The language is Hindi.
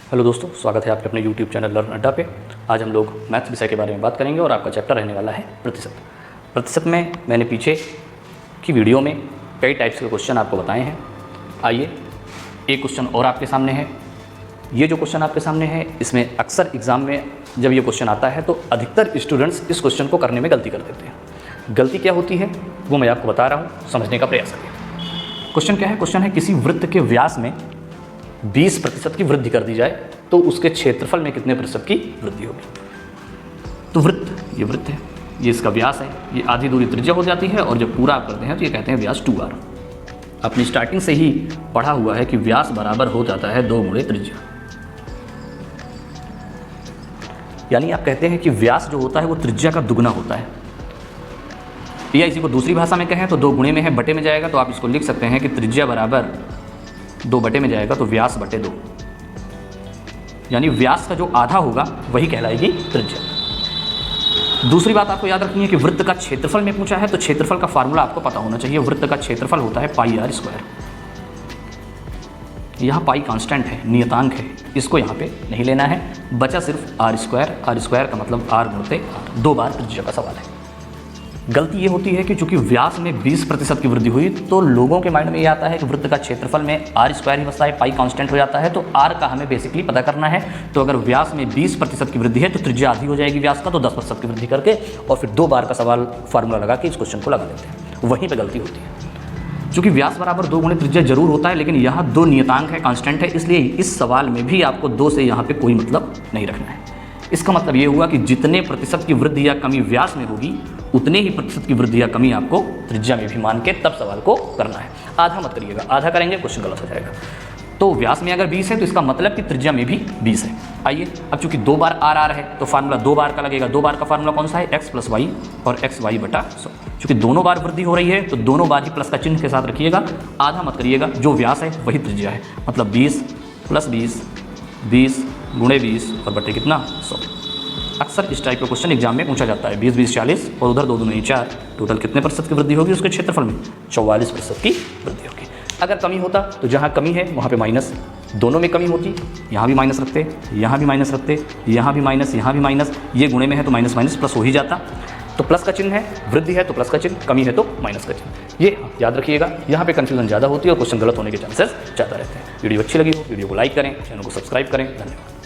हेलो दोस्तों, स्वागत है आपके अपने YouTube चैनल लर्न अड्डा पे। आज हम लोग मैथ्स विषय के बारे में बात करेंगे और आपका चैप्टर रहने वाला है प्रतिशत। प्रतिशत में मैंने पीछे की वीडियो में कई टाइप्स के क्वेश्चन आपको बताए हैं। आइए एक क्वेश्चन और आपके सामने है। ये जो क्वेश्चन आपके सामने है, इसमें अक्सर एग्ज़ाम में जब ये क्वेश्चन आता है तो अधिकतर स्टूडेंट्स इस क्वेश्चन को करने में गलती कर देते हैं। गलती क्या होती है वो मैं आपको बता रहा हूँ, समझने का प्रयास करिए। क्वेश्चन क्या है? क्वेश्चन है किसी वृत्त के व्यास में 20% की वृद्धि कर दी जाए तो उसके क्षेत्रफल में कितने प्रतिशत की वृद्धि होगी। तो ये वृत्त है, ये इसका व्यास है, ये आधी दूरी त्रिज्या हो जाती है और जब पूरा आप करते हैं तो ये कहते हैं व्यास 2r। आपने स्टार्टिंग से ही पढ़ा हुआ है कि व्यास बराबर हो जाता है 2 गुणे त्रिज्या। यानी आप कहते हैं कि व्यास जो होता है वो त्रिज्या का दुगना होता है, या इसी को दूसरी भाषा में कहें तो 2 गुणे में है, बटे में जाएगा तो आप इसको लिख सकते हैं कि त्रिज्या बराबर 2 बटे में जाएगा तो व्यास बटे 2, यानी व्यास का जो आधा होगा वही कहलाएगी त्रिज्या। दूसरी बात आपको याद रखनी है कि वृत्त का क्षेत्रफल में पूछा है तो क्षेत्रफल का फार्मूला आपको पता होना चाहिए। वृत्त का क्षेत्रफल होता है पाई आर स्क्वायर। यहाँ पाई कांस्टेंट है, नियतांक है, इसको यहाँ पे नहीं लेना है, बचा सिर्फ आर स्क्वायर। आर स्क्वायर का मतलब आर गुणते आर, 2 बार त्रिज्या का सवाल है। गलती ये होती है कि चूंकि व्यास में 20% की वृद्धि हुई तो लोगों के माइंड में ये आता है कि वृत्त का क्षेत्रफल में आर स्क्वायर ही बचता है, पाई कांस्टेंट हो जाता है, तो आर का हमें बेसिकली पता करना है। तो अगर व्यास में 20% की वृद्धि है तो त्रिज्या आधी हो जाएगी व्यास का, तो 10% की वृद्धि करके और फिर 2 बार का सवाल फार्मूला लगा के इस क्वेश्चन को लगा देते हैं। वहीं पर गलती होती है। चूंकि व्यास बराबर 2 गुणे त्रिज्या जरूर होता है, लेकिन यहाँ 2 नियतांक है, कांस्टेंट है, इसलिए इस सवाल में भी आपको 2 से यहाँ पे कोई मतलब नहीं रखना है। इसका मतलब ये हुआ कि जितने प्रतिशत की वृद्धि या कमी व्यास में होगी उतने ही प्रतिशत की वृद्धि या कमी आपको त्रिज्या में भी मान के तब सवाल को करना है। आधा मत करिएगा, आधा करेंगे क्वेश्चन गलत हो जाएगा। तो व्यास में अगर 20 है तो इसका मतलब कि त्रिज्या में भी 20 है। आइए अब चूंकि 2 बार आर आर है तो फार्मूला 2 बार का लगेगा। 2 बार का फार्मूला कौन सा है? x + y और xy बटा 100। चूंकि दोनों बार वृद्धि हो रही है तो दोनों बार ही प्लस का चिन्ह के साथ रखिएगा, आधा मत करिएगा। जो व्यास है वही त्रिज्या है, मतलब 20 + 20, 20 × 20 और बटे कितना 100। अक्सर इस टाइप का क्वेश्चन एग्जाम में पूछा जाता है। 20 20 40 और उधर 2 दूनी 4, टोटल कितने प्रतिशत की वृद्धि होगी उसके क्षेत्रफल में? 44% की वृद्धि होगी। अगर कमी होता तो जहाँ कमी है वहाँ पे माइनस, दोनों में कमी होती, यहाँ भी माइनस रखते, यहाँ भी माइनस रखते, यहाँ भी माइनस, यहाँ भी माइनस, ये गुणे में है तो माइनस माइनस प्लस हो ही जाता। तो प्लस का चिन्ह है, वृद्धि है तो प्लस का चिन्ह, कमी है तो माइनस का चिन्ह। ये याद रखिएगा, यहाँ पे कन्फ्यूजन ज़्यादा होती है और क्वेश्चन गलत होने के चांसेस ज़्यादा रहते हैं। वीडियो अच्छी लगी हो वीडियो को लाइक करें, चैनल को सब्सक्राइब करें। धन्यवाद।